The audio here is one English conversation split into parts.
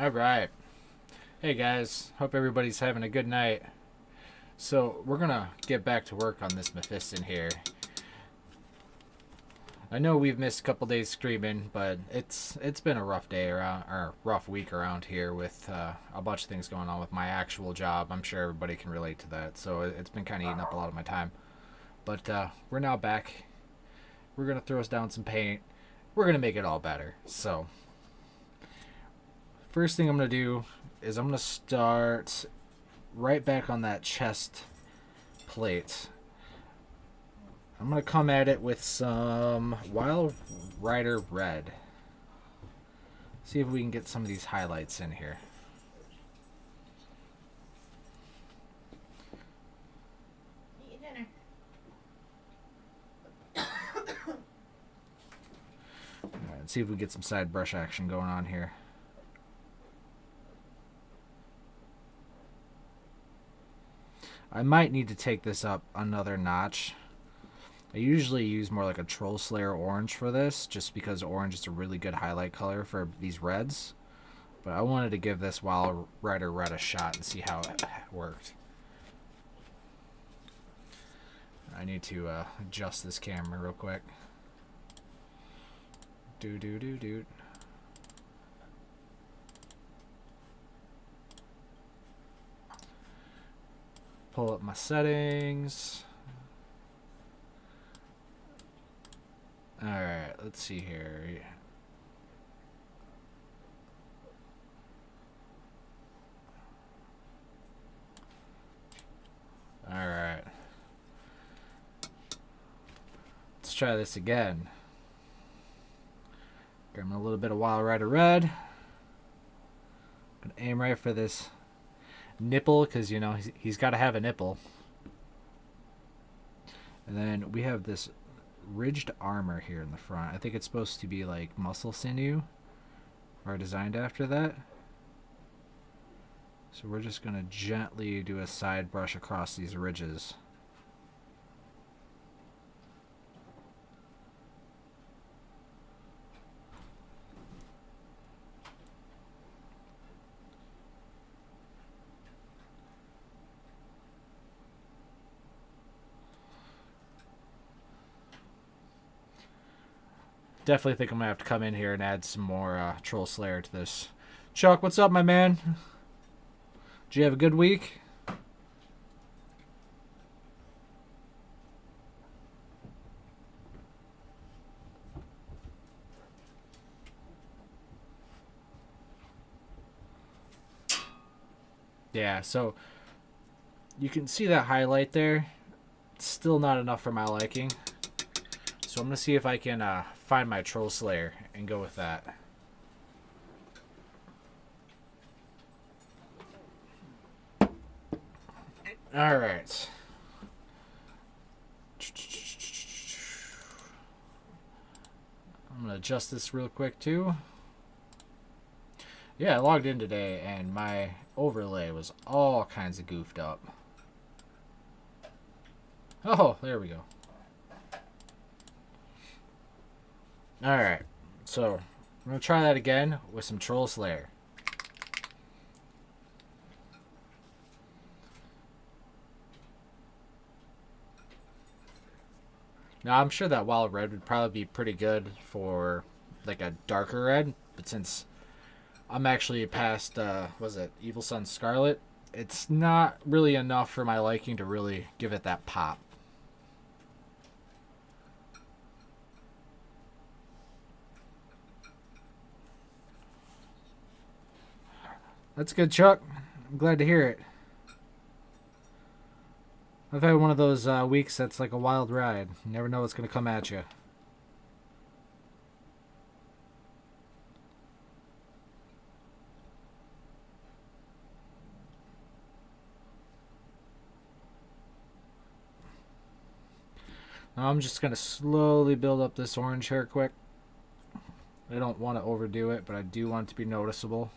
All right. Hey guys, hope everybody's having a good night. So, we're gonna get back to work on this Mephiston here. I know we've missed a couple days screaming, but it's been a rough day around, or rough week around here with a bunch of things going on with my actual job. I'm sure everybody can relate to that. So it's been kind of eating up a lot of my time. But we're now back. We're gonna throw us down some paint. We're gonna make it all better. So, first thing I'm gonna do is I'm gonna start right back on that chest plate. I'm going to come at it with some Wild Rider Red. See if we can get some of these highlights in here. Eat dinner. Alright, let's see if we get some side brush action going on here. I might need to take this up another notch. I usually use more like a Troll Slayer orange for this, just because orange is a really good highlight color for these reds. But I wanted to give this Wild Rider Red a shot and see how it worked. I need to adjust this camera real quick. Do. Pull up my settings. Alright, let's see here. Alright. Let's try this again. Grab a little bit of Wild Rider Red. Gonna aim right for this nipple, because, you know, he's got to have a nipple. And then we have this ridged armor here in the front. I think it's supposed to be like muscle sinew, or designed after that. So we're just going to gently do a side brush across these ridges. Definitely think I'm going to have to come in here and add some more Troll Slayer to this. Chuck, what's up, my man? Did you have a good week? Yeah, so you can see that highlight there. It's still not enough for my liking. So I'm going to see if I can find my Troll Slayer and go with that. Alright. I'm going to adjust this real quick too. Yeah, I logged in today and my overlay was all kinds of goofed up. Oh, there we go. Alright, so I'm going to try that again with some Troll Slayer. Now, I'm sure that Wild Red would probably be pretty good for like a darker red, but since I'm actually past, was it Evil Sun Scarlet, it's not really enough for my liking to really give it that pop. That's good, Chuck. I'm glad to hear it. I've had one of those weeks that's like a wild ride. You never know what's going to come at you. Now I'm just going to slowly build up this orange here quick. I don't want to overdo it, but I do want it to be noticeable.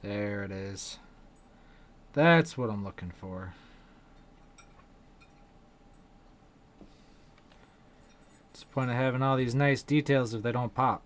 There it is. That's what I'm looking for. What's the point of having all these nice details if they don't pop?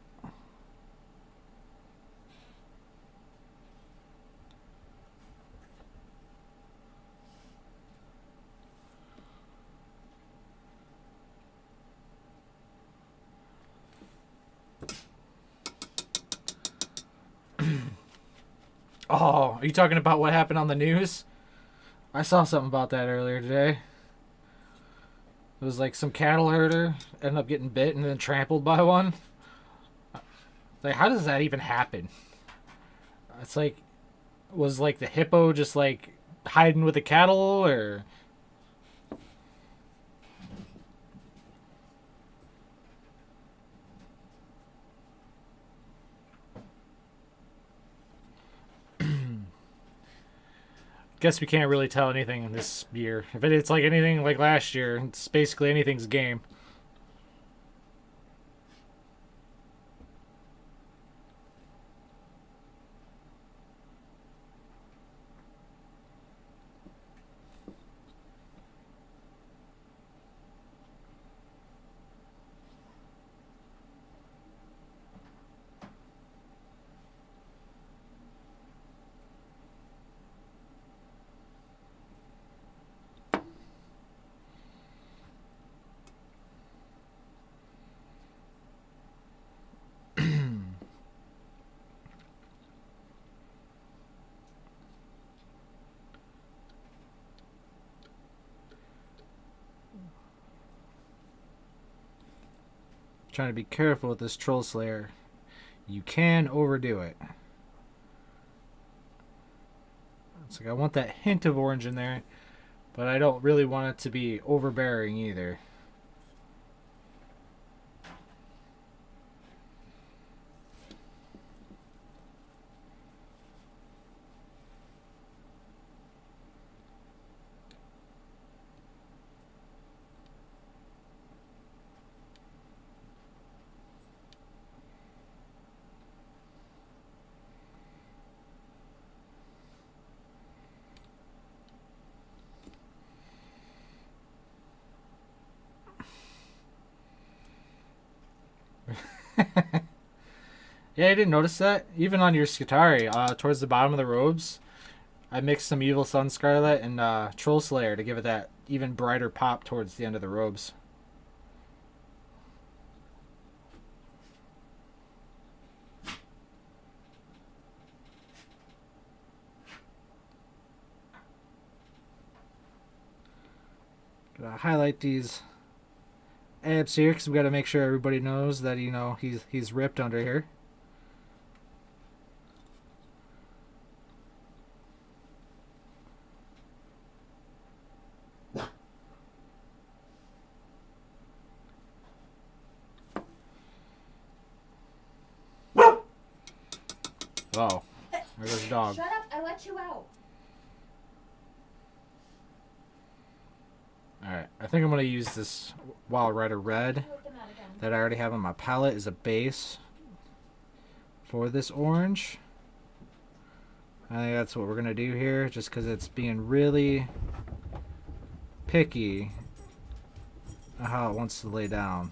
Oh, are you talking about what happened on the news? I saw something about that earlier today. It was like some cattle herder ended up getting bit and then trampled by one. Like, how does that even happen? It's like, was like the hippo just like hiding with the cattle, or guess we can't really tell anything this year. If it's like anything like last year, it's basically anything's game. Trying to be careful with this Troll Slayer. You can overdo it. It's like I want that hint of orange in there, but I don't really want it to be overbearing either. Yeah, I didn't notice that. Even on your Skitari, towards the bottom of the robes, I mixed some Evil Sun Scarlet and Troll Slayer to give it that even brighter pop towards the end of the robes. Gotta highlight these abs here because we gotta make sure everybody knows that he's ripped under here. Oh, there goes the dog. Shut up! I let you out. Alright, I think I'm going to use this Wild Rider Red Let them out again. that I already have on my palette as a base for this orange. I think that's what we're going to do here, just because it's being really picky on how it wants to lay down.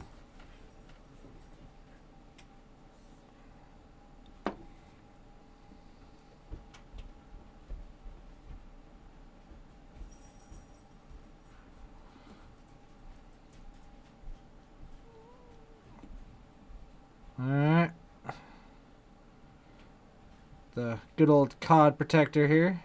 Alright. The good old cod protector here.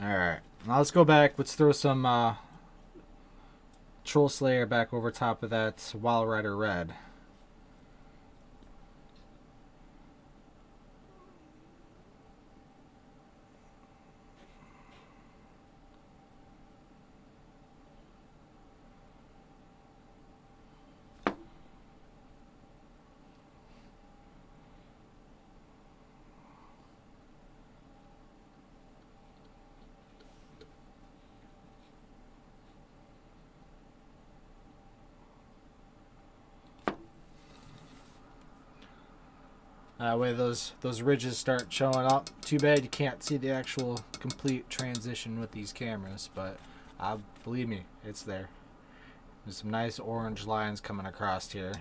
Alright, now let's go back. Let's throw some Troll Slayer back over top of that Wild Rider Red. That way those ridges start showing up. Too bad you can't see the actual complete transition with these cameras, but believe me, it's there. There's some nice orange lines coming across here.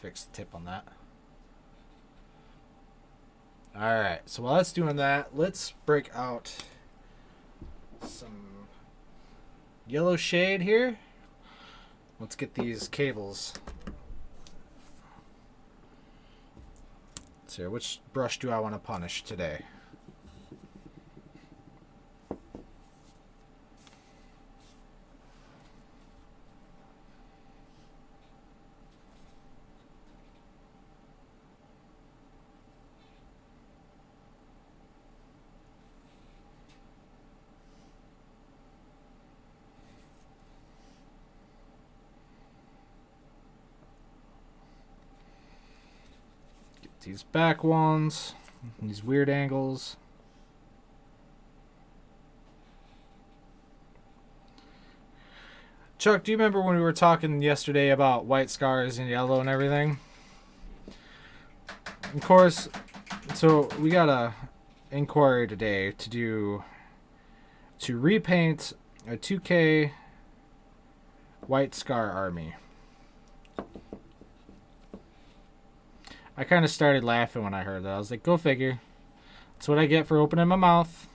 Fix the tip on that. Alright, so while that's doing that, let's break out some yellow shade here. Let's get these cables. Let's see, which brush do I want to punish today? These back ones, these weird angles. Chuck, do you remember when we were talking yesterday about white scars and yellow and everything? Of course, so we got a inquiry today to repaint a 2K white scar army. I kind of started laughing when I heard that. I was like, go figure. That's what I get for opening my mouth.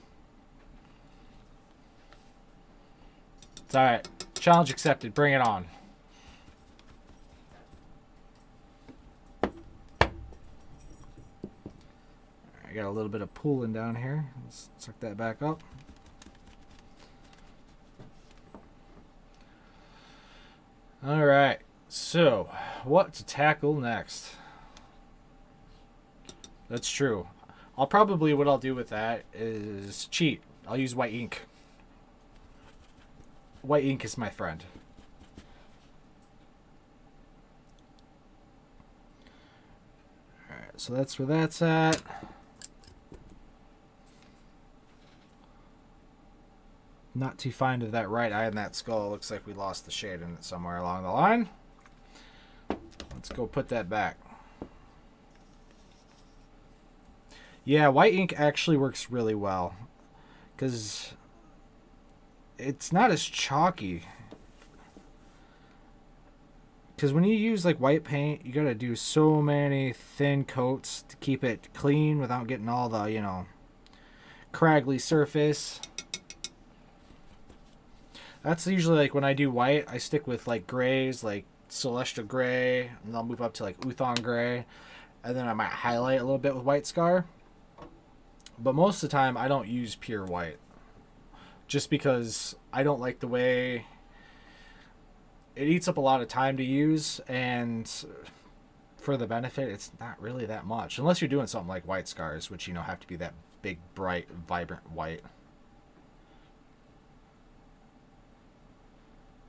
It's alright. Challenge accepted. Bring it on. I got a little bit of pooling down here. Let's suck that back up. Alright. So, what to tackle next? That's true. What I'll do with that is cheat. I'll use white ink. White ink is my friend. Alright, so that's where that's at. Not too fond of that right eye in that skull. Looks like we lost the shade in it somewhere along the line. Let's go put that back. Yeah, white ink actually works really well because it's not as chalky. Because when you use like white paint, you gotta do so many thin coats to keep it clean without getting all the, you know, craggly surface. That's usually like when I do white, I stick with like grays, like Celestial Gray, and I'll move up to like Uthon Gray, and then I might highlight a little bit with White Scar. But most of the time, I don't use pure white. Just because I don't like the way it eats up a lot of time to use, and for the benefit, it's not really that much. Unless you're doing something like white scars, which, you know, have to be that big, bright, vibrant white.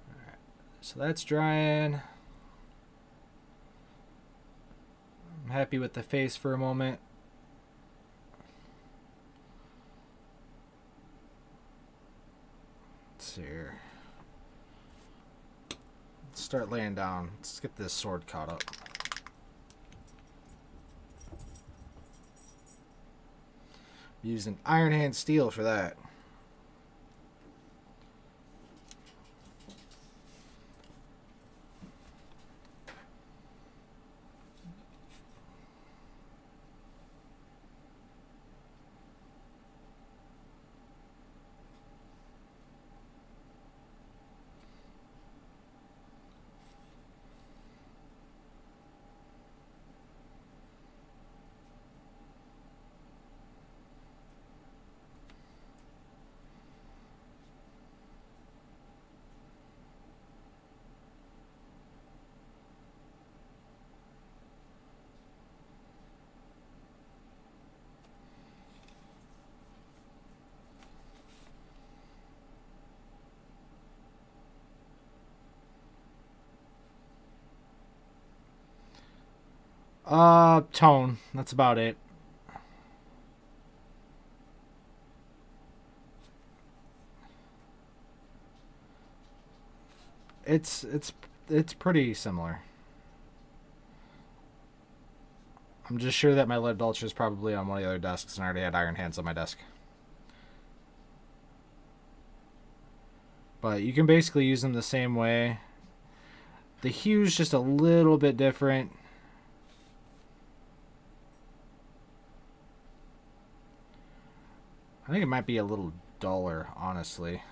Alright, so that's drying. I'm happy with the face for a moment. Let's see here. Let's start laying down. Let's get this sword caught up. I'm using Iron Hand steel for that. Tone. That's about it. It's pretty similar. I'm just sure that my lead belcher is probably on one of the other desks, and I already had iron hands on my desk. But you can basically use them the same way. The hue's just a little bit different. I think it might be a little duller, honestly.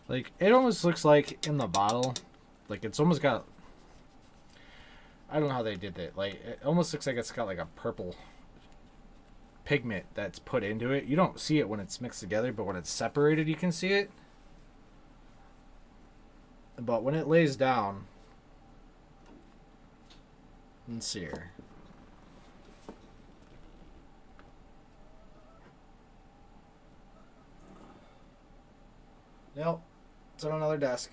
Like, it almost looks like in the bottle, like it's almost got, I don't know how they did it. Like, it almost looks like it's got like a purple pigment that's put into it. You don't see it when it's mixed together, but when it's separated, you can see it. But when it lays down, let's see here. Nope. It's on another desk.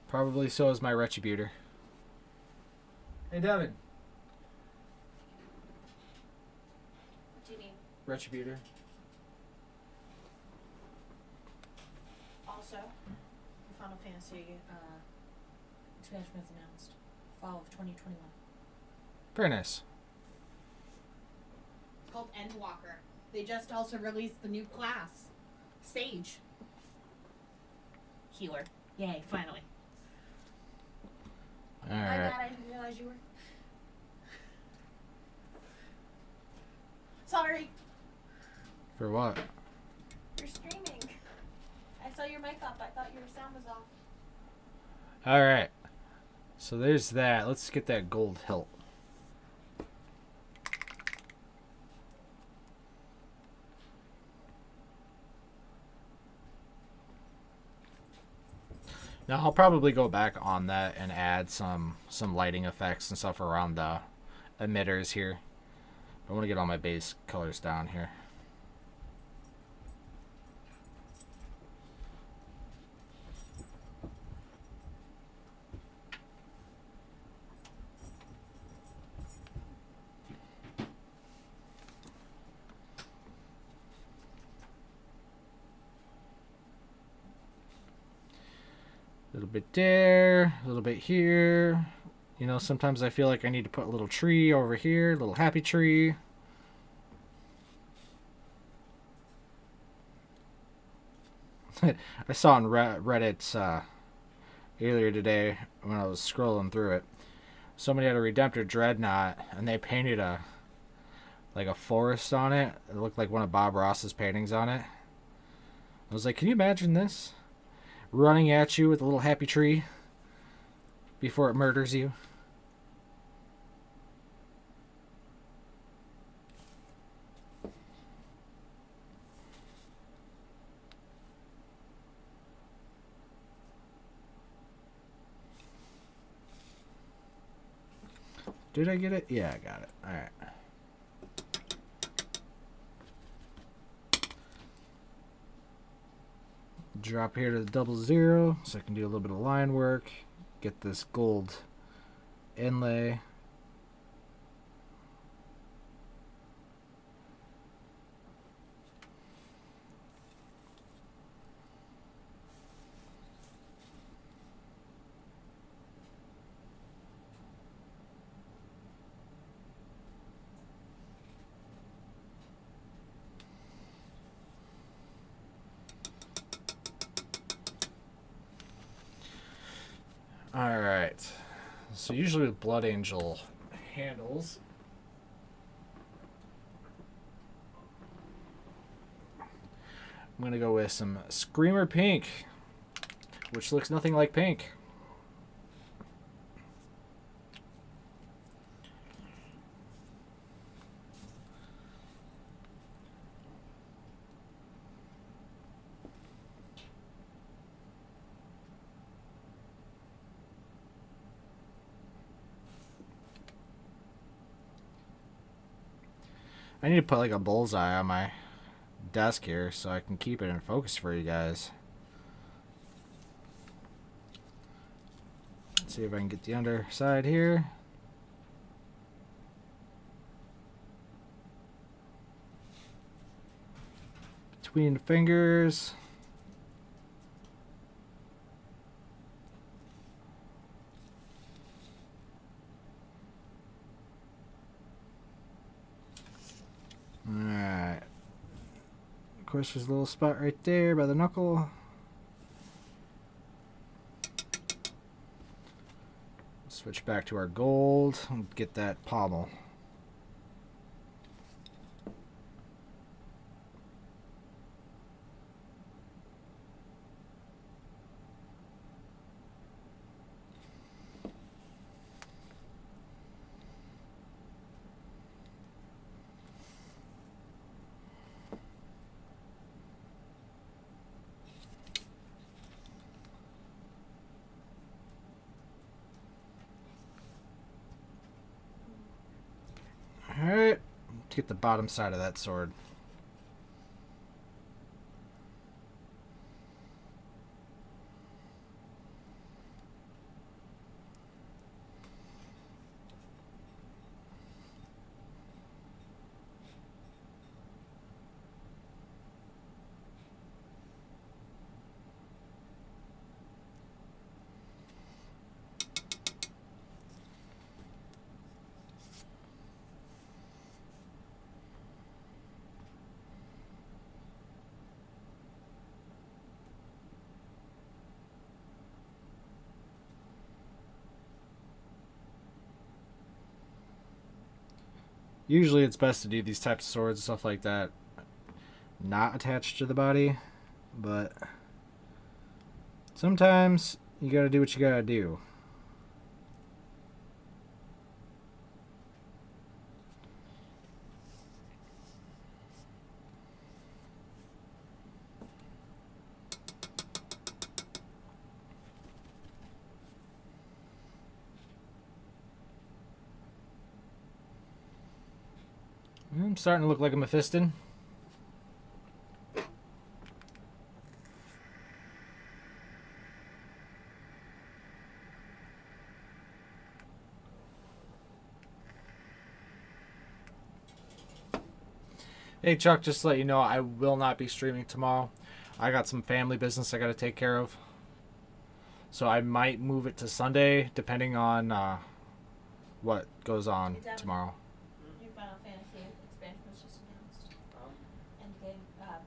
Probably so is my retributor. Hey, Devin. What do you need? Retributor. Also, Final Fantasy expansion was announced. Fall of 2021. Very nice. It's called Endwalker. They just also released the new class. Sage. Healer. Yay, finally. All My right. God, I didn't realize you were... Sorry. For what? You're streaming. I saw your mic up. I thought your sound was off. All right. So there's that. Let's get that gold hilt. Now I'll probably go back on that and add some lighting effects and stuff around the emitters here. I want to get all my base colors down here. A little bit there, a little bit here. You know, sometimes I feel like I need to put a little tree over here, a little happy tree. I saw on Reddit earlier today when I was scrolling through it. Somebody had a Redemptor Dreadnought and they painted a forest on it. It looked like one of Bob Ross's paintings on it. I was like, can you imagine this? Running at you with a little happy tree before it murders you. Did I get it? Yeah, I got it. All right. Drop here to the 00 so I can do a little bit of line work. Get this gold inlay. Alright. So usually with Blood Angel handles, I'm going to go with some Screamer Pink, which looks nothing like pink. I need to put like a bullseye on my desk here so I can keep it in focus for you guys. Let's see if I can get the underside here. Between the fingers. Alright. Of course, there's a little spot right there by the knuckle. Switch back to our gold and get that pommel. Alright, let's get the bottom side of that sword. Usually it's best to do these types of swords and stuff like that not attached to the body, but sometimes you gotta do what you gotta do. I'm starting to look like a Mephiston. Hey Chuck, just to let you know, I will not be streaming tomorrow. I got some family business I got to take care of. So I might move it to Sunday, depending on what goes on tomorrow. Your Final Fantasy expansion was just announced.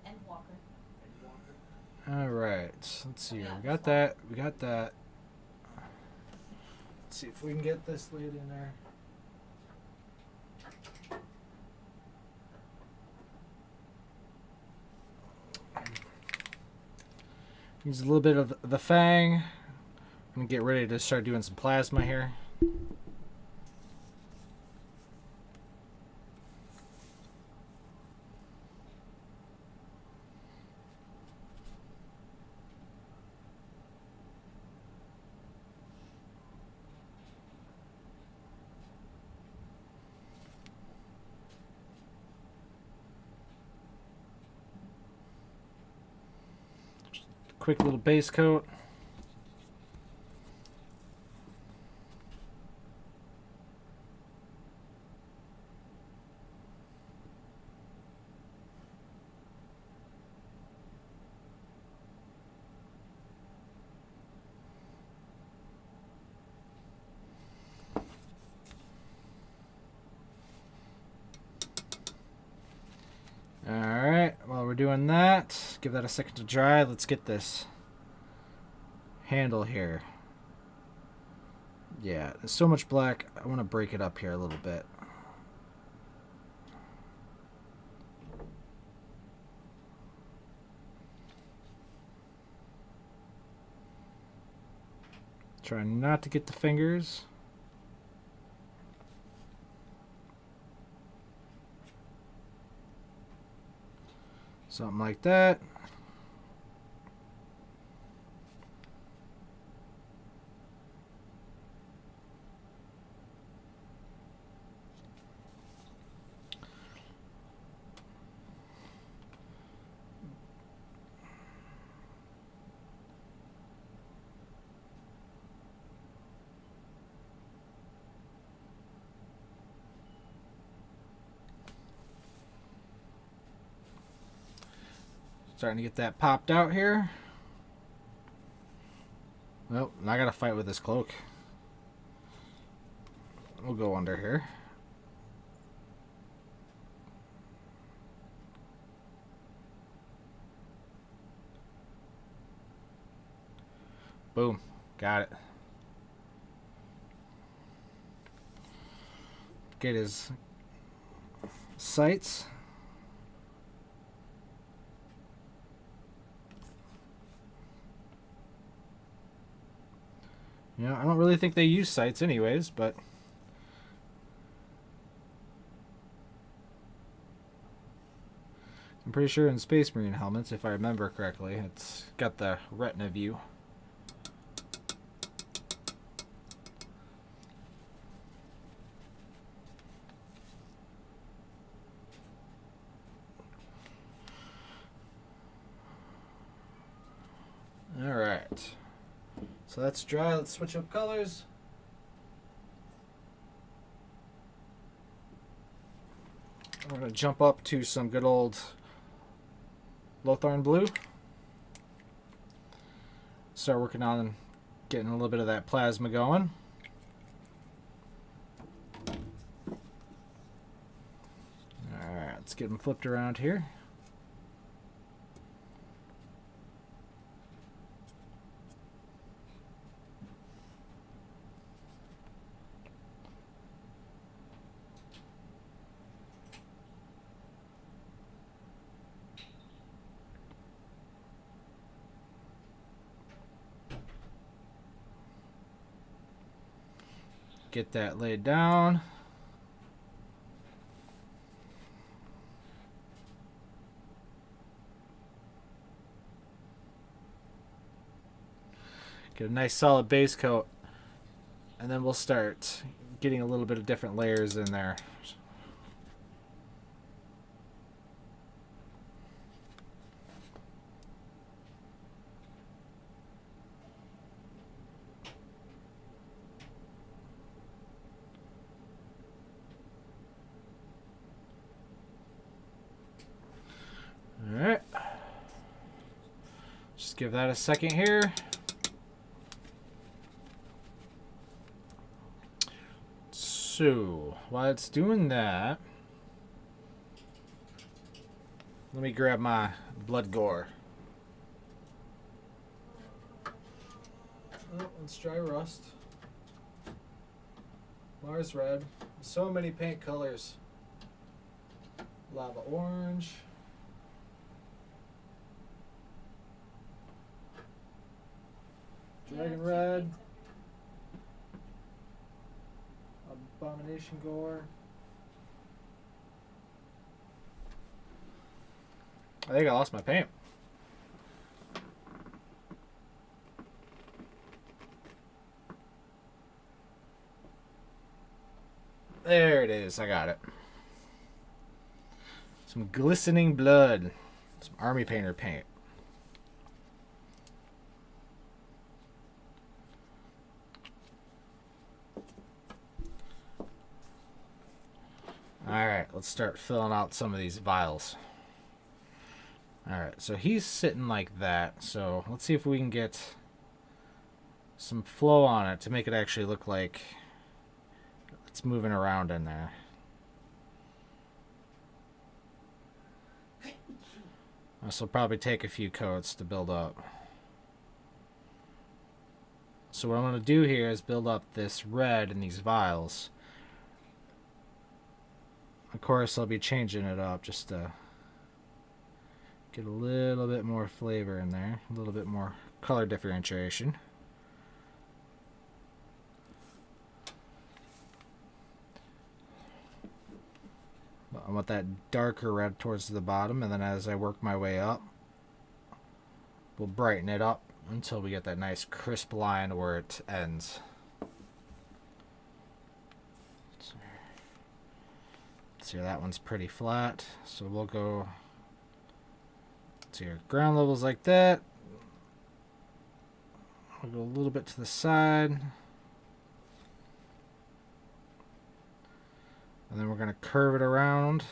End Walker. Alright, let's see here. We got that. We got that. Let's see if we can get this laid in there. Use a little bit of the fang. I'm gonna get ready to start doing some plasma here. Quick little base coat. Alright, while we're doing that, give that a second to dry. Let's get this handle here. Yeah, there's so much black. I want to break it up here a little bit. Try not to get the fingers. Something like that. Starting to get that popped out here. Nope, I gotta fight with this cloak. We'll go under here. Boom. Got it. Get his sights. You know, I don't really think they use sights anyways, but I'm pretty sure in Space Marine helmets, if I remember correctly, it's got the retina view. Alright. So that's dry. Let's switch up colors. I'm going to jump up to some good old Lothorn blue. Start working on getting a little bit of that plasma going. Alright, let's get them flipped around here. Get that laid down. Get a nice solid base coat, and then we'll start getting a little bit of different layers in there. Alright. Just give that a second here. So, while it's doing that, let me grab my blood gore. Oh, let's try rust. Mars red. So many paint colors. Lava orange. Dragon red. Abomination gore. I think I lost my paint. There it is. I got it. Some glistening blood. Some army painter paint. Alright, let's start filling out some of these vials. Alright, so he's sitting like that. So let's see if we can get some flow on it to make it actually look like it's moving around in there. This will probably take a few coats to build up. So what I'm going to do here is build up this red in these vials. Of course, I'll be changing it up just to get a little bit more flavor in there, a little bit more color differentiation. I want that darker red towards the bottom, and then as I work my way up, we'll brighten it up until we get that nice crisp line where it ends. See, that one's pretty flat, so we'll go to your ground levels like that. We'll go a little bit to the side, and then we're going to curve it around.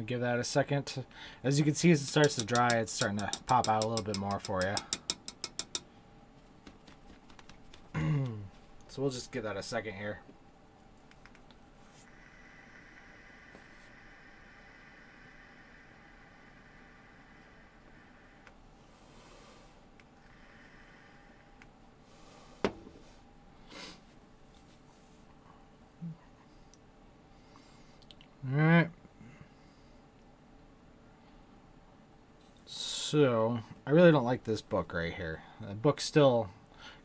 give that a second. As you can see, as it starts to dry, it's starting to pop out a little bit more for you. So we'll just give that a second here. Alright. So, I really don't like this book right here. The book's still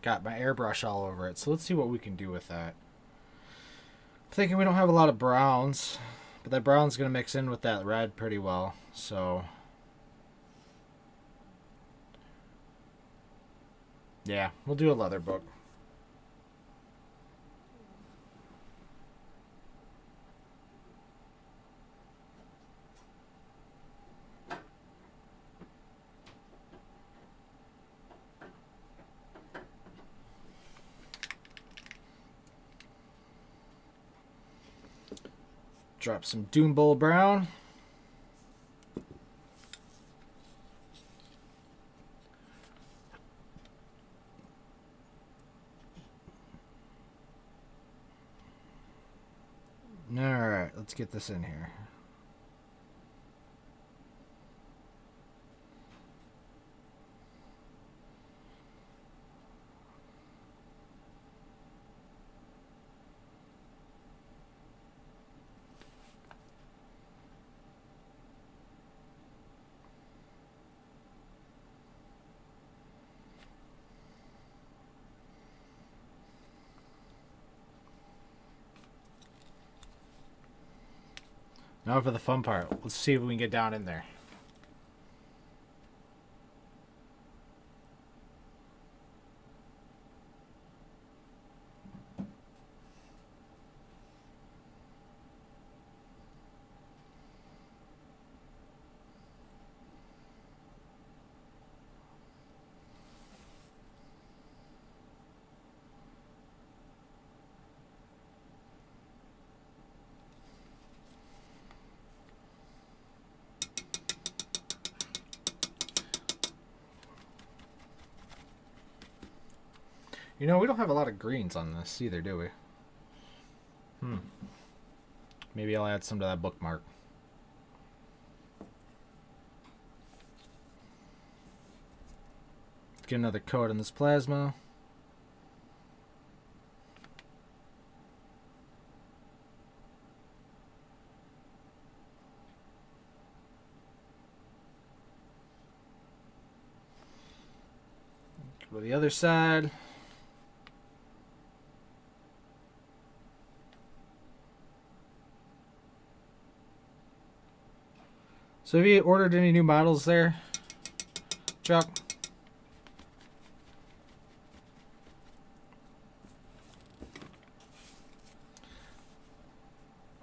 got my airbrush all over it. So let's see what we can do with that. I'm thinking we don't have a lot of browns, but that brown's going to mix in with that red pretty well. So, yeah, we'll do a leather book. Drop some Doom Bowl brown. Alright, let's get this in here. Now for the fun part. Let's see if we can get down in there. You know, we don't have a lot of greens on this either, do we? Maybe I'll add some to that bookmark. Let's get another coat on this plasma. Go to the other side. So have you ordered any new models there, Chuck?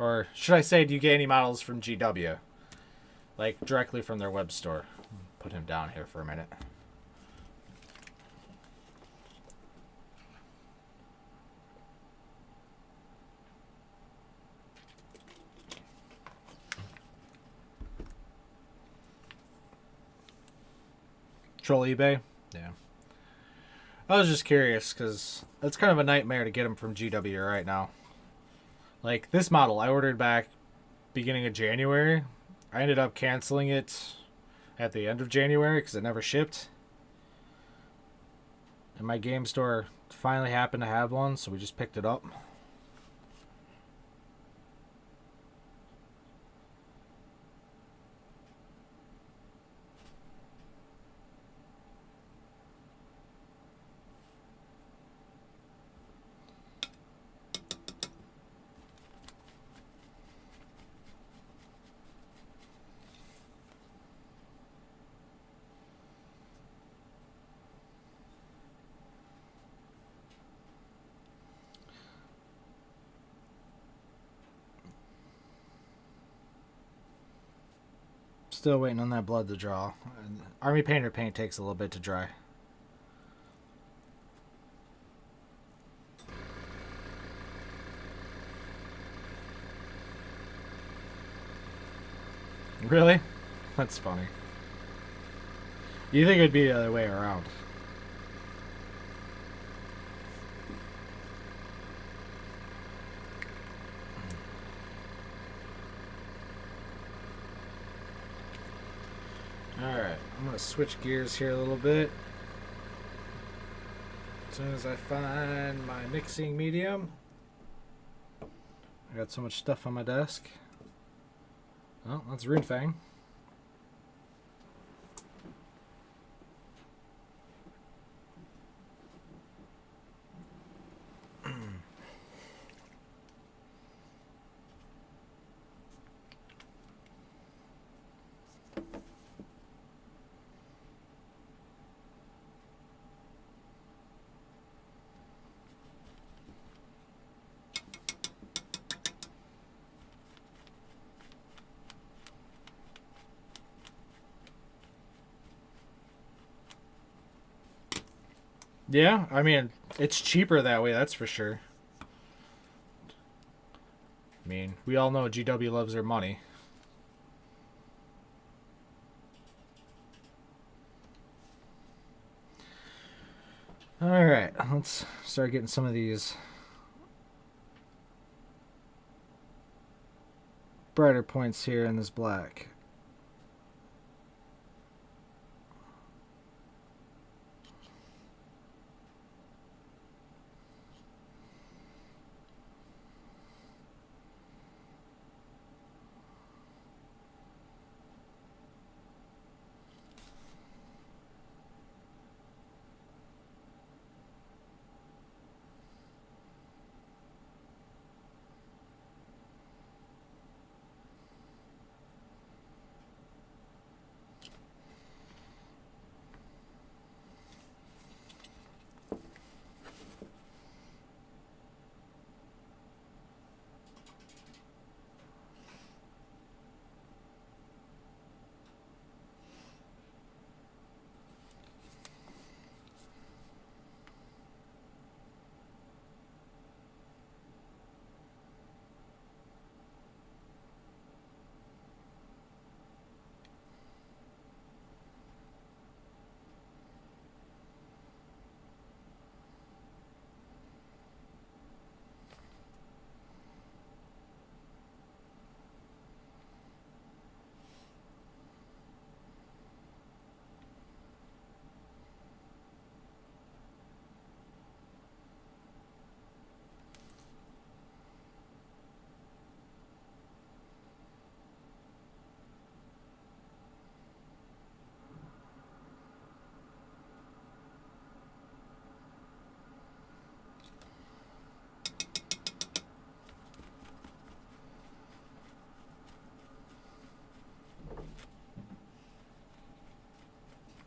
Or should I say, do you get any models from GW? Like directly from their web store. Put him down here for a minute. Troll eBay? Yeah. I was just curious because it's kind of a nightmare to get them from GW right now. Like this model I ordered back beginning of January. I ended up canceling it at the end of January because it never shipped. And my game store finally happened to have one, so we just picked it up. Still waiting on that blood to draw. Army Painter paint takes a little bit to dry. Really? That's funny. You think it'd be the other way around? Alright, I'm going to switch gears here a little bit. As soon as I find my mixing medium. I got so much stuff on my desk. Oh, that's Runefang. Yeah, I mean, it's cheaper that way, that's for sure. I mean, we all know GW loves their money. Alright, let's start getting some of these brighter points here in this black.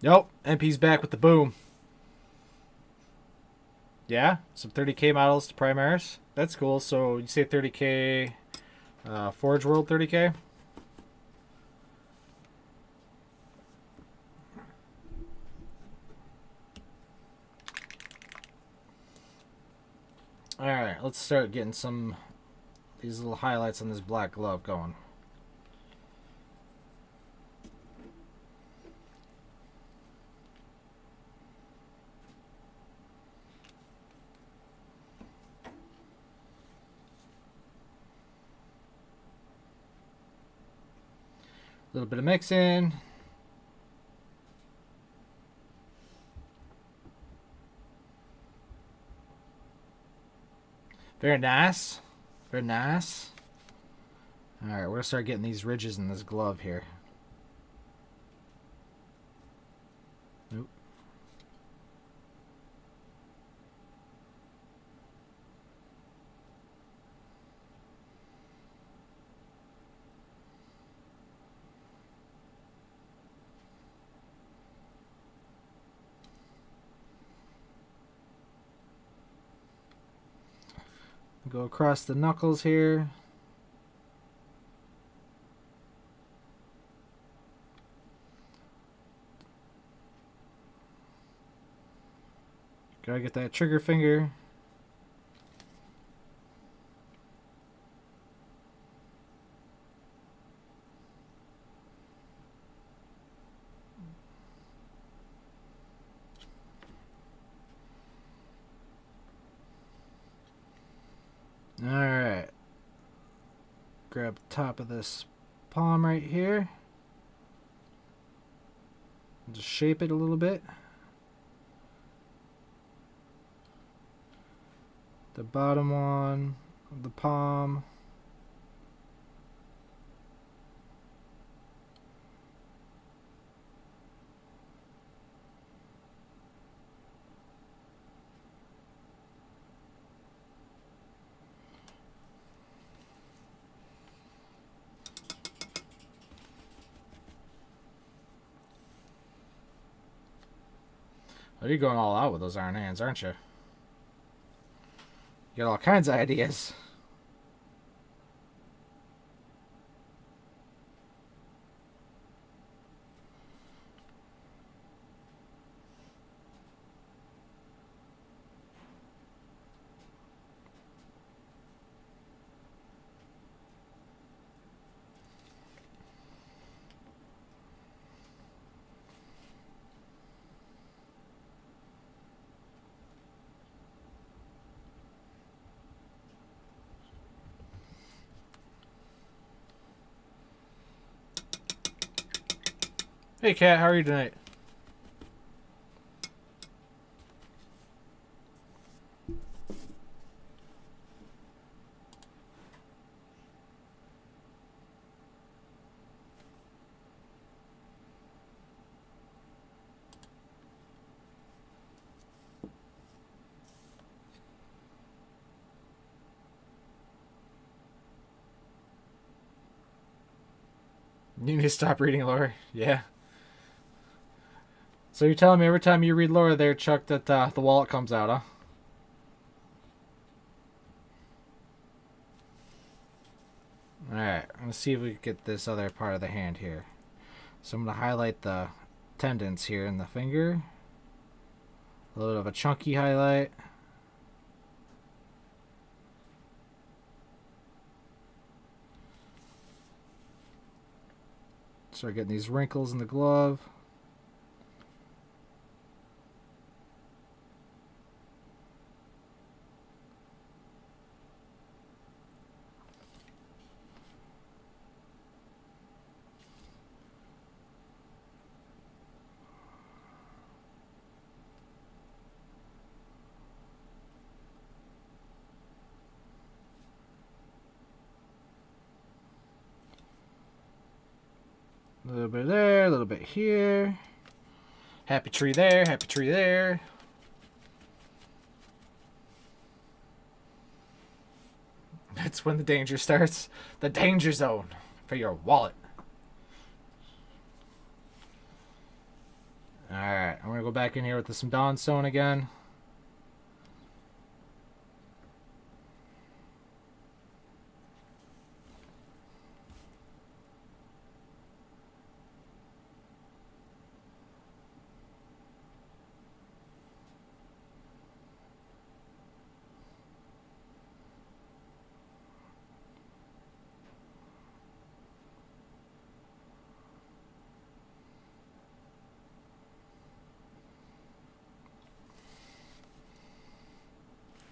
Yep, MP's back with the boom. Yeah, some 30k models to Primaris. That's cool. So you say 30k Forge World 30k? Alright, let's start getting some these little highlights on this black glove going. A little bit of mixing. Very nice. Very nice. Alright, we're going to start getting these ridges in this glove here. Nope. Go across the knuckles here. Gotta get that trigger finger. grab the top of this palm right here. Just shape it a little bit. The bottom one of the palm. Oh, you're going all out with those iron hands, aren't you? You got all kinds of ideas. Hey, Kat, how are you tonight? You need to stop reading lore. Yeah. So you're telling me every time you read lore there, Chuck, that the wallet comes out, huh? Alright, let's see if we can get this other part of the hand here. So I'm going to highlight the tendons here in the finger. A little bit of a chunky highlight. Start getting these wrinkles in the glove. A little bit there, a little bit here. Happy tree there, happy tree there. That's when the danger starts. The danger zone for your wallet. Alright, I'm going to go back in here with some Dawnstone again.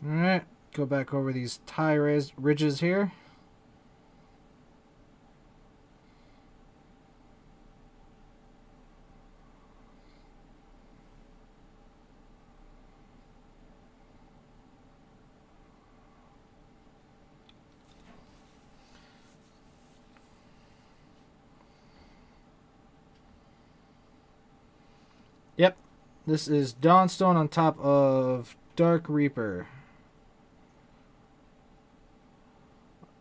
Alright, go back over these tie ridges here. Yep, this is Dawnstone on top of Dark Reaper.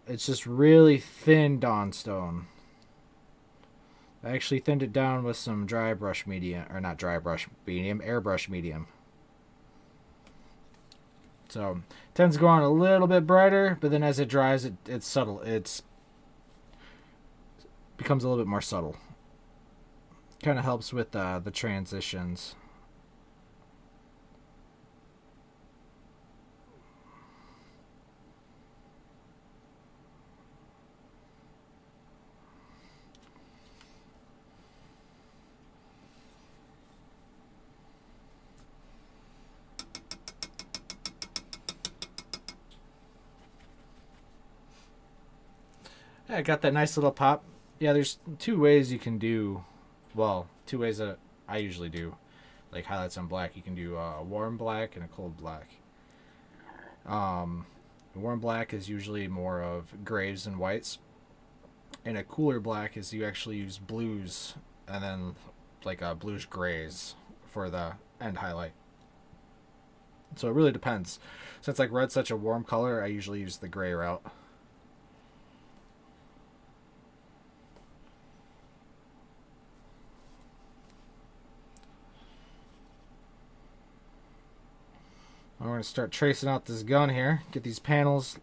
It's just really thin Dawnstone. I actually thinned it down with some dry brush medium, or not dry brush medium, airbrush medium. So tends to go on a little bit brighter, but then as it dries, it's subtle. It's becomes a little bit more subtle. Kind of helps with the transitions. Yeah, I got that nice little pop. Yeah, there's two ways you can do, well, two ways that I usually do, like highlights on black. You can do a warm black and a cold black. Um, warm black is usually more of grays and whites, and a cooler black is you actually use blues and then like bluish grays for the end highlight. So it really depends. Since like red's such a warm color, I usually use the gray route. I'm going to start tracing out this gun here. Get these panels.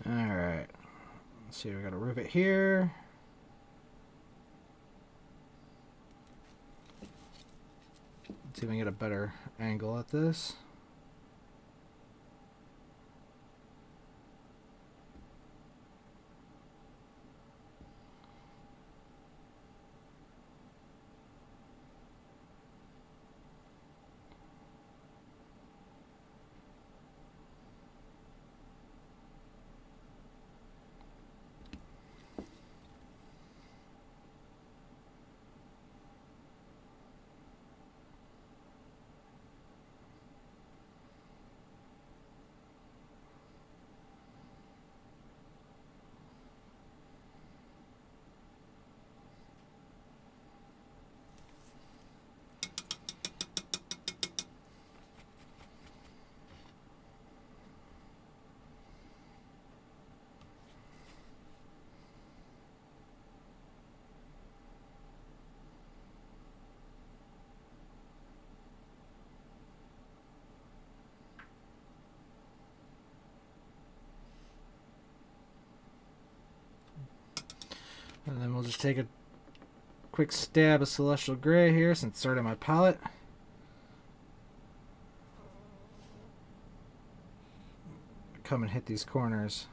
Alright. Let's see, we got a rivet here. Let's see if I can get a better angle at this. And then we'll just take a quick stab of Celestial Gray here since it's starting my palette. Come and hit these corners.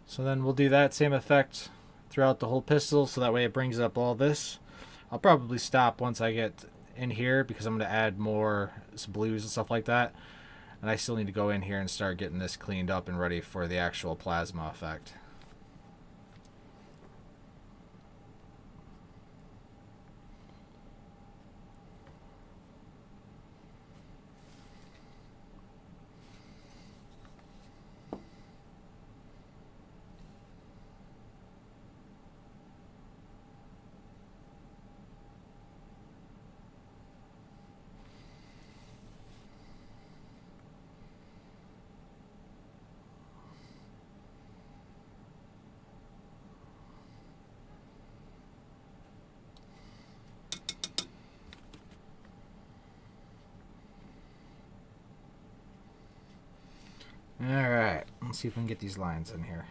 So then we'll do that same effect throughout the whole pistol, so that way it brings up all this. I'll probably stop once I get in here because I'm going to add more blues and stuff like that. And I still need to go in here and start getting this cleaned up and ready for the actual plasma effect. Alright, let's see if we can get these lines in here.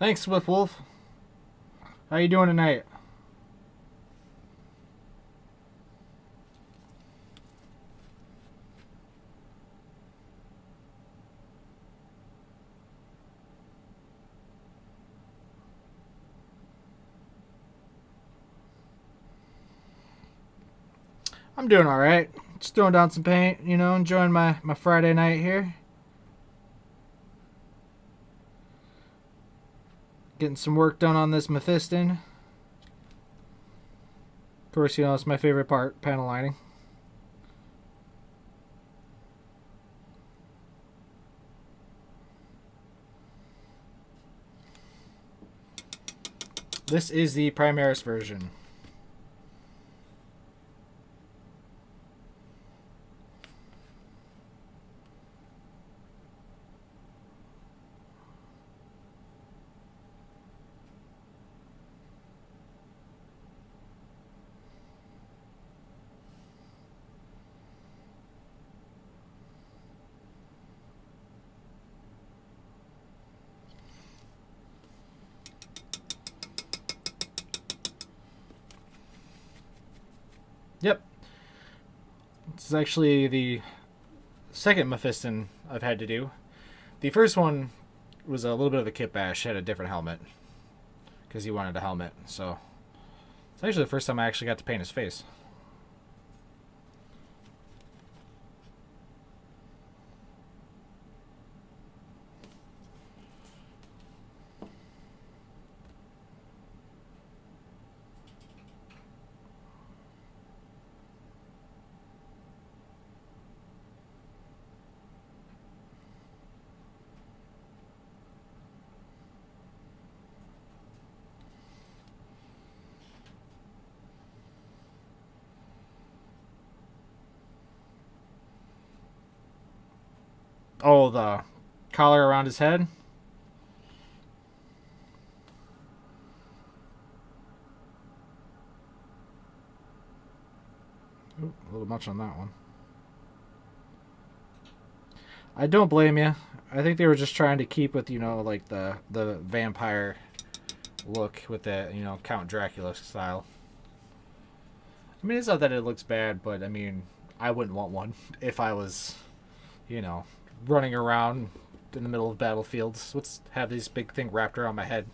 Thanks, Swift Wolf. How you doing tonight? I'm doing all right. Just throwing down some paint, you know, enjoying my Friday night here. Getting some work done on this Mephiston. Of course, you know, it's my favorite part, panel lining. This is the Primaris version. Yep. This is actually the second Mephiston I've had to do. The first one was a little bit of a kit bash. Had a different helmet because he wanted a helmet. So it's actually the first time I actually got to paint his face. Oh, the collar around his head. Ooh, a little much on that one. I don't blame you. I think they were just trying to keep with, you know, like the vampire look with the, you know, Count Dracula style. I mean, it's not that it looks bad, but I mean, I wouldn't want one if I was, you know, running around in the middle of battlefields. Let's have this big thing wrapped around my head.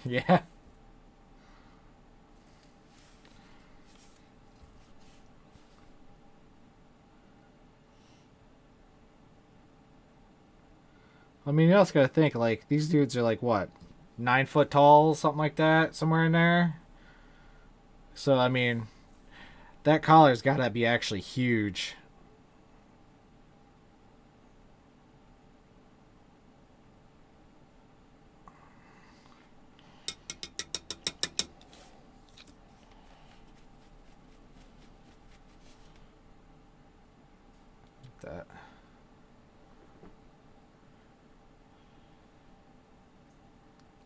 Yeah. I mean, you also gotta think, like, these dudes are like, what, 9 foot tall, something like that, somewhere in there? So, I mean, that collar's gotta be actually huge. That.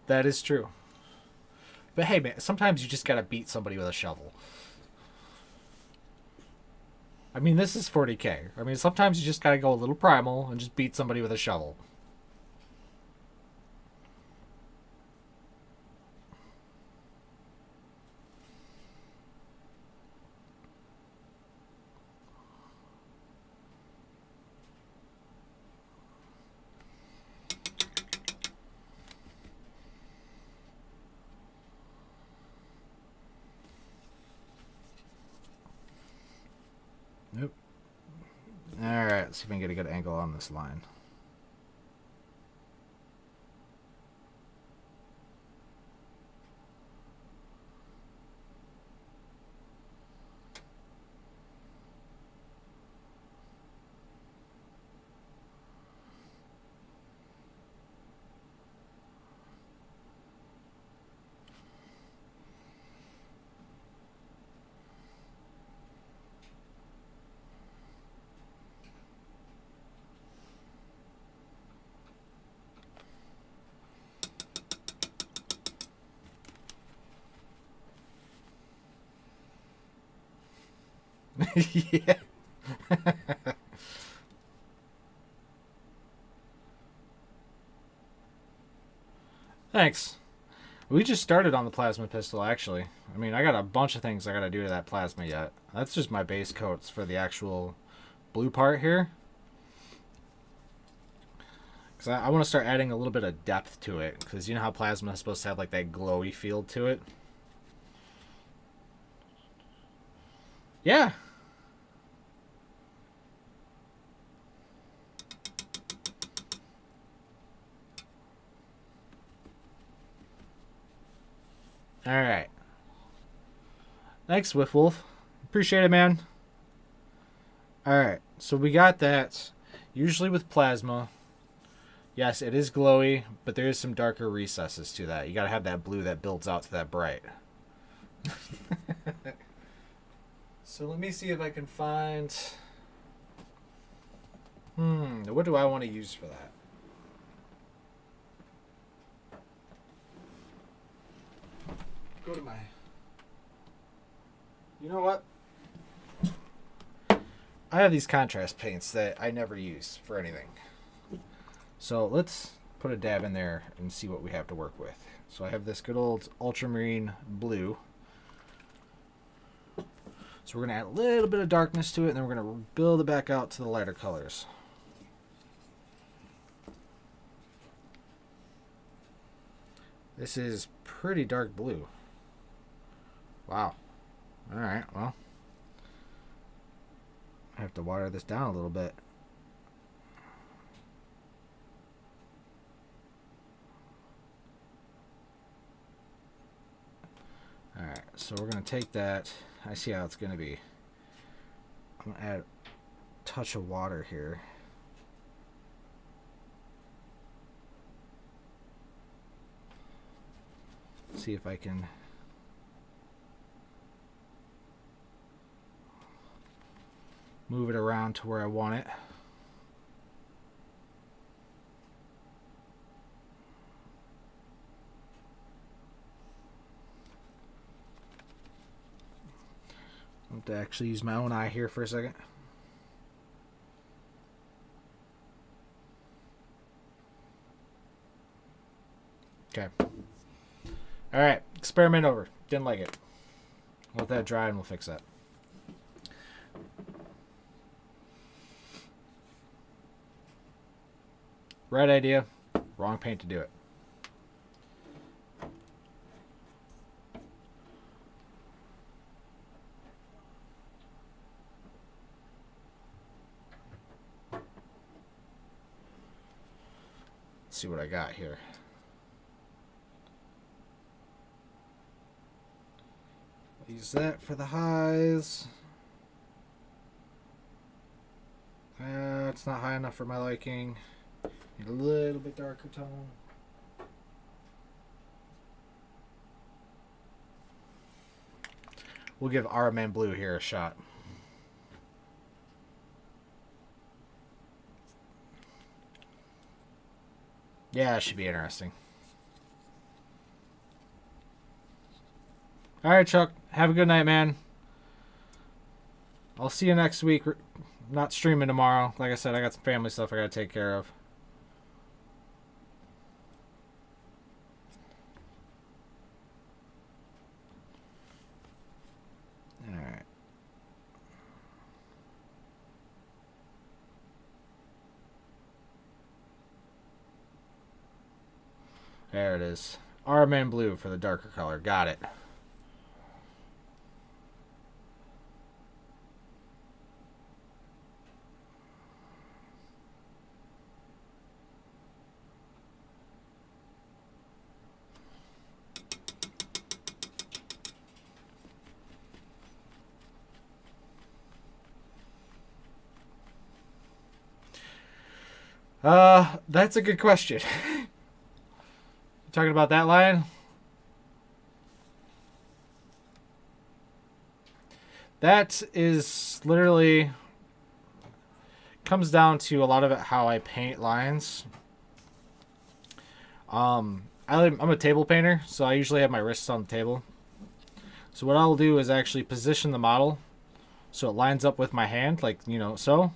That is true. But hey, man, sometimes you just gotta beat somebody with a shovel. I mean, this is 40K. I mean, sometimes you just gotta go a little primal and just beat somebody with a shovel. Nope. Alright, let's see if we can get a good angle on this line. Yeah. Thanks. We just started on the plasma pistol, actually. I mean, I got a bunch of things I gotta do to that plasma yet. That's just my base coats for the actual blue part here. Because I want to start adding a little bit of depth to it. Because you know how plasma is supposed to have like that glowy feel to it? Yeah. Alright. Thanks, Wolf. Appreciate it, man. Alright, so we got that. Usually with plasma, yes, it is glowy, but there is some darker recesses to that. You gotta have that blue that builds out to that bright. So let me see if I can find... what do I want to use for that? Go to my... You know what? I have these contrast paints that I never use for anything. So let's put a dab in there and see what we have to work with. So I have this good old ultramarine blue. So we're going to add a little bit of darkness to it, and then we're going to build it back out to the lighter colors. This is pretty dark blue. Wow. Alright, well. I have to water this down a little bit. Alright, so we're going to take that. I see how it's going to be. I'm going to add a touch of water here. See if I can move it around to where I want it. I have to actually use my own eye here for a second. Okay. Alright, experiment over. Didn't like it. Let that dry and we'll fix that. Right idea, wrong paint to do it. Let's see what I got here. Use that for the highs. It's not high enough for my liking. Need a little bit darker tone. We'll give our man blue here a shot. Yeah, it should be interesting. All right, Chuck. Have a good night, man. I'll see you next week. Not streaming tomorrow. Like I said, I got some family stuff I got to take care of. All right. There it is. Our man blue for the darker color. Got it. That's a good question. You talking about that line? That is literally comes down to a lot of it how I paint lines. I'm a table painter, so I usually have my wrists on the table. So what I'll do is actually position the model so it lines up with my hand, like, so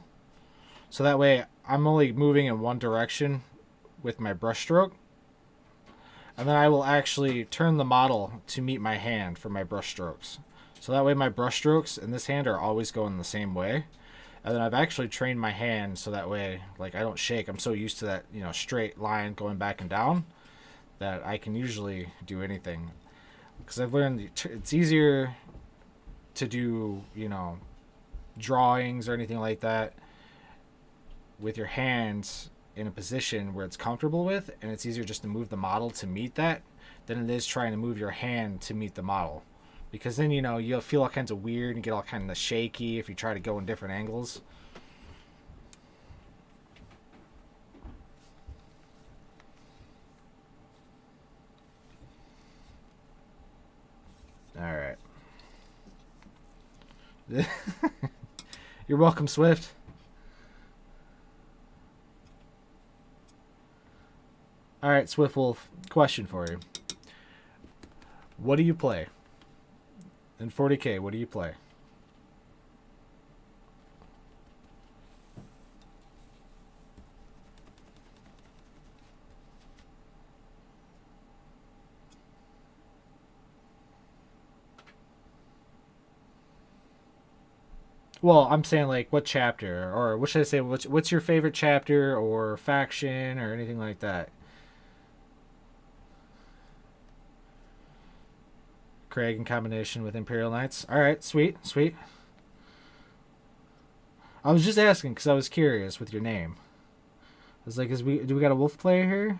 that way I'm only moving in one direction with my brush stroke, and then I will actually turn the model to meet my hand for my brush strokes. So that way my brush strokes in this hand are always going the same way. And then I've actually trained my hand so that way, like, I don't shake. I'm so used to that, straight line going back and down that I can usually do anything. Because I've learned it's easier to do, drawings or anything like that with your hands in a position where it's comfortable with, and it's easier just to move the model to meet that than it is trying to move your hand to meet the model. Because then, you'll feel all kinds of weird and get all kind of shaky if you try to go in different angles. All right. You're welcome, Swift. All right, Swift Wolf, question for you. What do you play? In 40K, what do you play? Well, I'm saying, like, what chapter, or what should I say? What's your favorite chapter or faction or anything like that? Craig in combination with Imperial Knights. All right, sweet, sweet. I was just asking because I was curious with your name. I was like, do we got a wolf player here?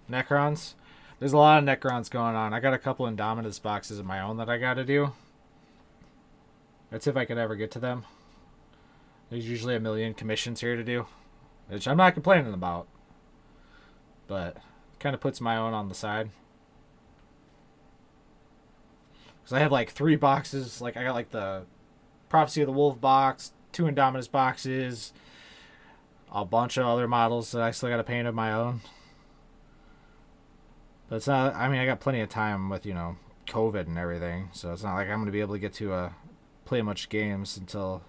Necrons? There's a lot of Necrons going on. I got a couple Indominus boxes of my own that I got to do. That's if I could ever get to them. There's usually a million commissions here to do, which I'm not complaining about. But kind of puts my own on the side. Because I have like 3 boxes. Like, I got like the Prophecy of the Wolf box, 2 Indominus boxes, a bunch of other models that I still got to paint of my own. But it's not, I mean, I got plenty of time with, COVID and everything. So it's not like I'm going to be able to get to play much games until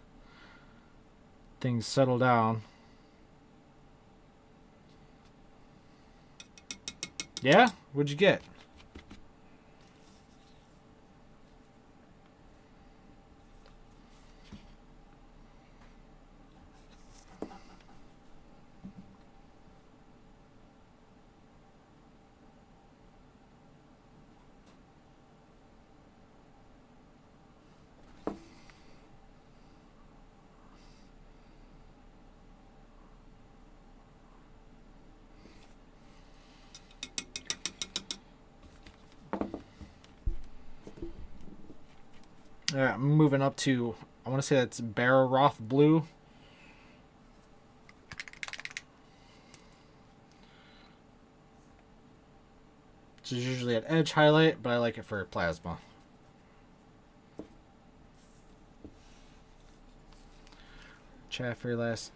things settle down. Yeah? What'd you get? Alright, I'm moving up to, I want to say that's Bararoth Blue. Which is usually an edge highlight, but I like it for plasma. Chat for your last.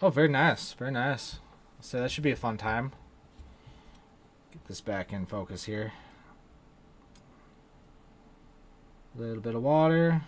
Oh, very nice. Very nice. So that should be a fun time. Get this back in focus here. A little bit of water.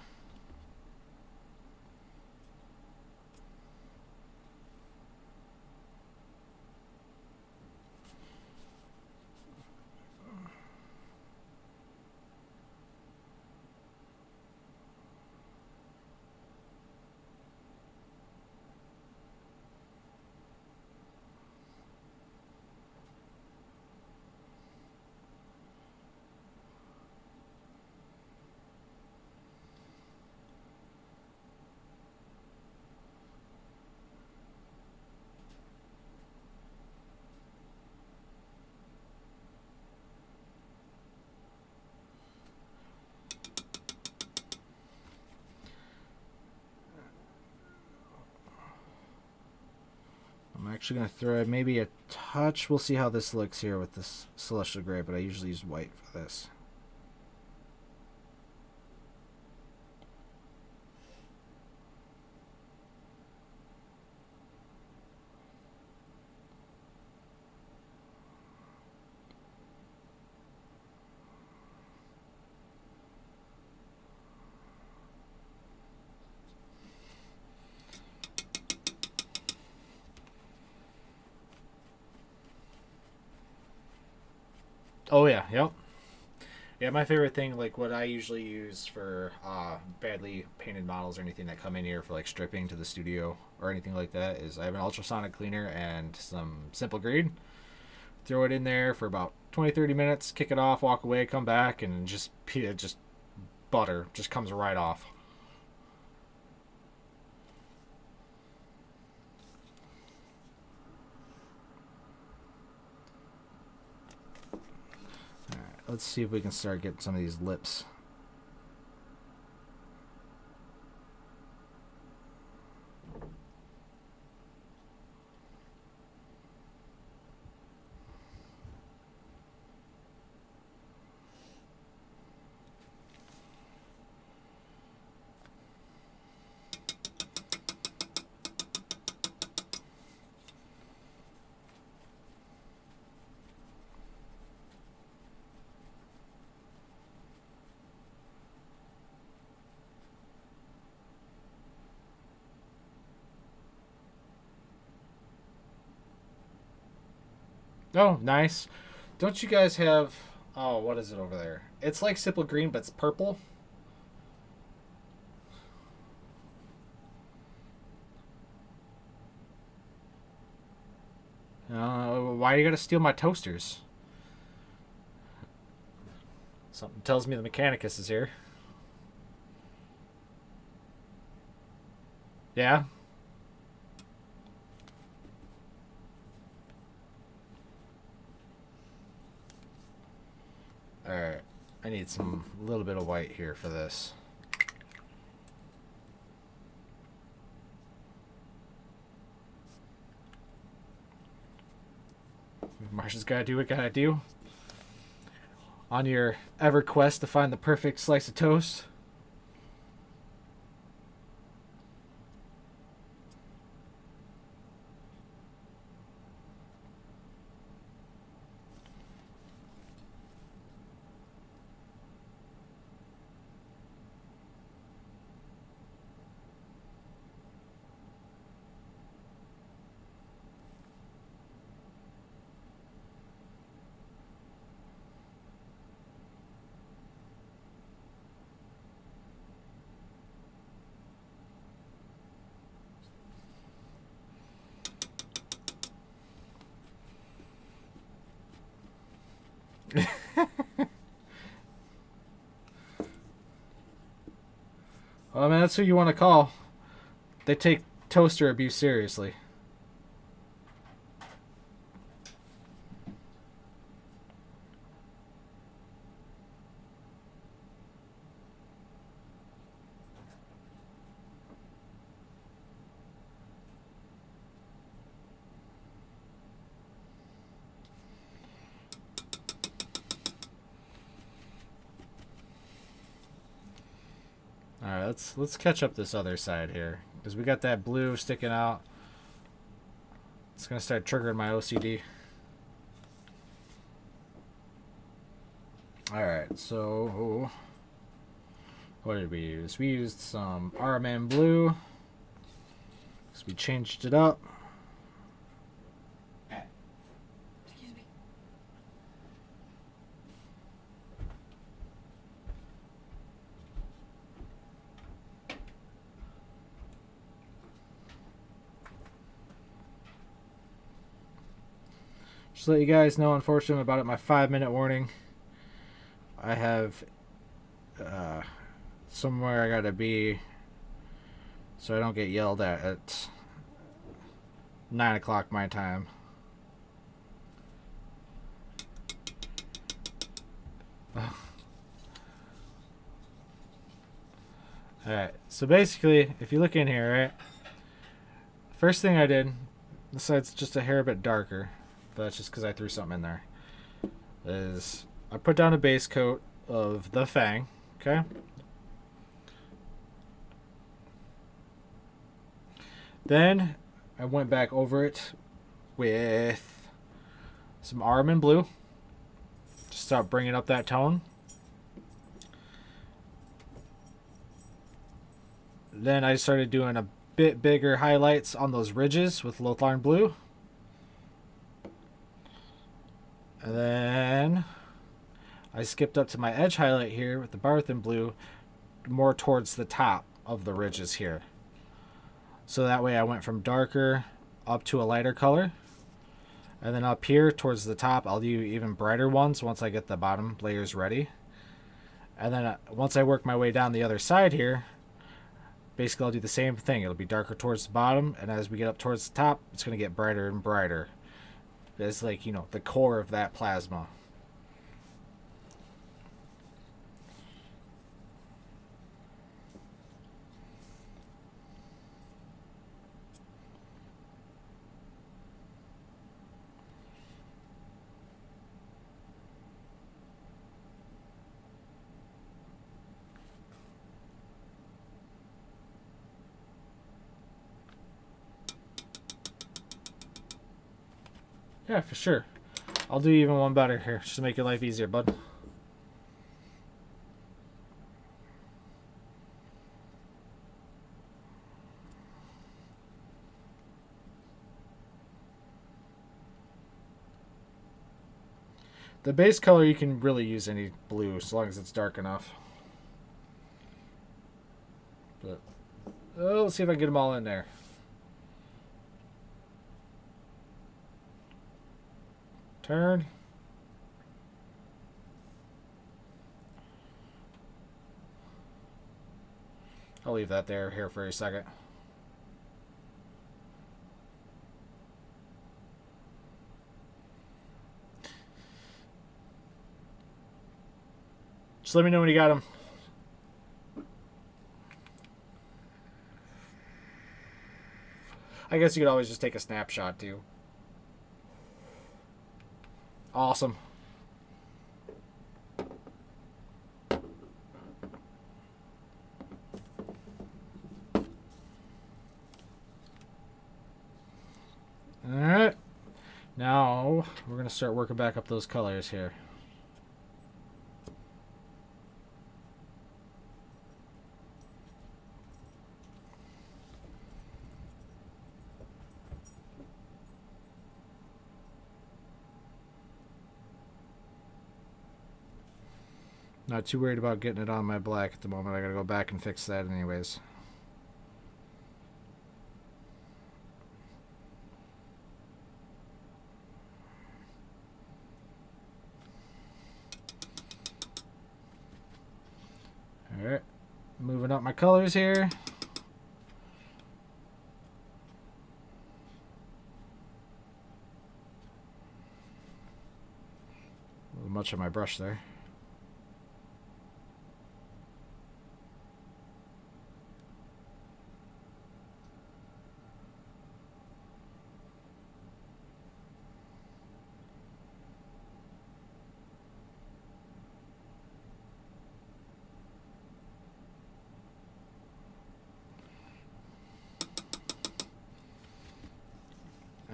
Actually gonna throw it maybe a touch. We'll see how this looks here with this celestial gray, but I usually use white for this. Oh yeah, yep. Yeah, my favorite thing, like what I usually use for badly painted models or anything that come in here for like stripping to the studio or anything like that, is I have an ultrasonic cleaner and some simple green. Throw it in there for about 20-30 minutes, kick it off, walk away, come back, and just butter just comes right off. All right, let's see if we can start getting some of these lips. Oh, nice. Don't you guys have? Oh, what is it over there? It's like simple green, but it's purple. Why you gotta steal my toasters? Something tells me the Mechanicus is here. Yeah. All right. I need some little bit of white here for this. Marsha's gotta do what gotta do. On your ever quest to find the perfect slice of toast. Well, I mean, that's who you want to call. They take toaster abuse seriously. All right, let's catch up this other side here because we got that blue sticking out. It's gonna start triggering my OCD. All right, so what did we use? We used some RMN blue because we changed it up. Excuse me. Just to let you guys know, unfortunately, about it, my 5-minute warning. I have somewhere I gotta be so I don't get yelled at 9 o'clock my time. Alright, so basically, if you look in here, right, first thing I did, This side's just a hair bit darker, but that's just because I threw something in there. Is I put down a base coat of the Fang, okay? Then I went back over it with some Armin blue. Just start bringing up that tone. Then I started doing a bit bigger highlights on those ridges with Lotharn blue. And then I skipped up to my edge highlight here with the Barthen blue, more towards the top of the ridges here. So that way I went from darker up to a lighter color. And then up here towards the top, I'll do even brighter ones once I get the bottom layers ready. And then once I work my way down the other side here, basically I'll do the same thing. It'll be darker towards the bottom, and as we get up towards the top, it's going to get brighter and brighter. It's like, you know, the core of that plasma. Yeah, for sure. I'll do even one better here, just to make your life easier, bud. The base color, you can really use any blue, as long as it's dark enough. But let's see if I can get them all in there. Turn. I'll leave that there here for a second. Just let me know when you got them. I guess you could always just take a snapshot too. Awesome. Alright. Now we're going to start working back up those colors here. Not too worried about getting it on my black at the moment. I gotta go back and fix that anyways. Alright. Moving up my colors here. A little much on my brush there.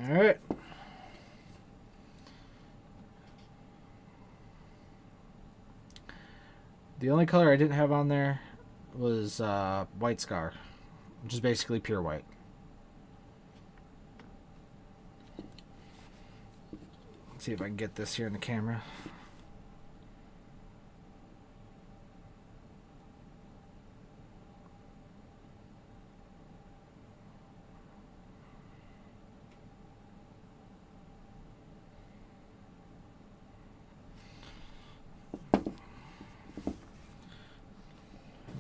Alright. The only color I didn't have on there was White Scar, which is basically pure white. Let's see if I can get this here in the camera.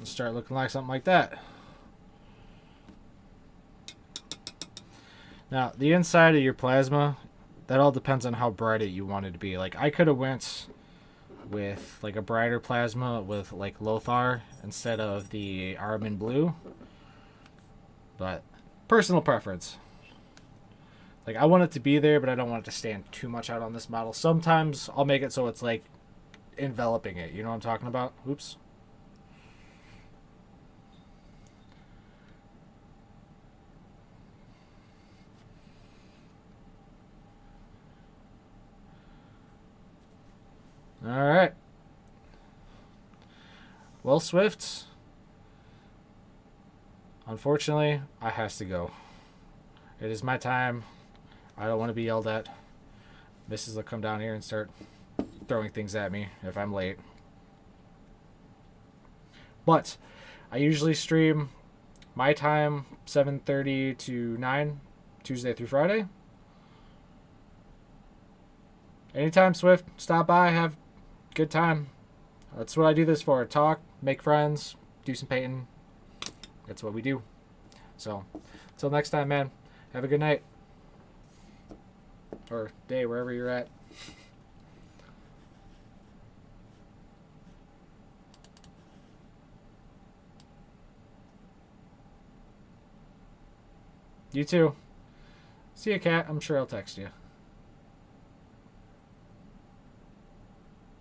Start looking like something like that. Now, the inside of your plasma, that all depends on how bright you want it to be. Like, I could have went with like a brighter plasma with like Lothar instead of the Armin blue, but personal preference. Like, I want it to be there, but I don't want it to stand too much out on this model. Sometimes I'll make it so it's like enveloping it. You know what I'm talking about? Oops. All right. Well, Swift, unfortunately, I has to go. It is my time. I don't want to be yelled at. Mrs. will come down here and start throwing things at me if I'm late. But I usually stream my time 7:30 to 9 Tuesday through Friday. Anytime, Swift, stop by, have a good time. That's what I do this for. Talk, make friends, do some painting. That's what we do. So, until next time, man. Have a good night. Or day, wherever you're at. You too. See you, Cat. I'm sure I'll text you.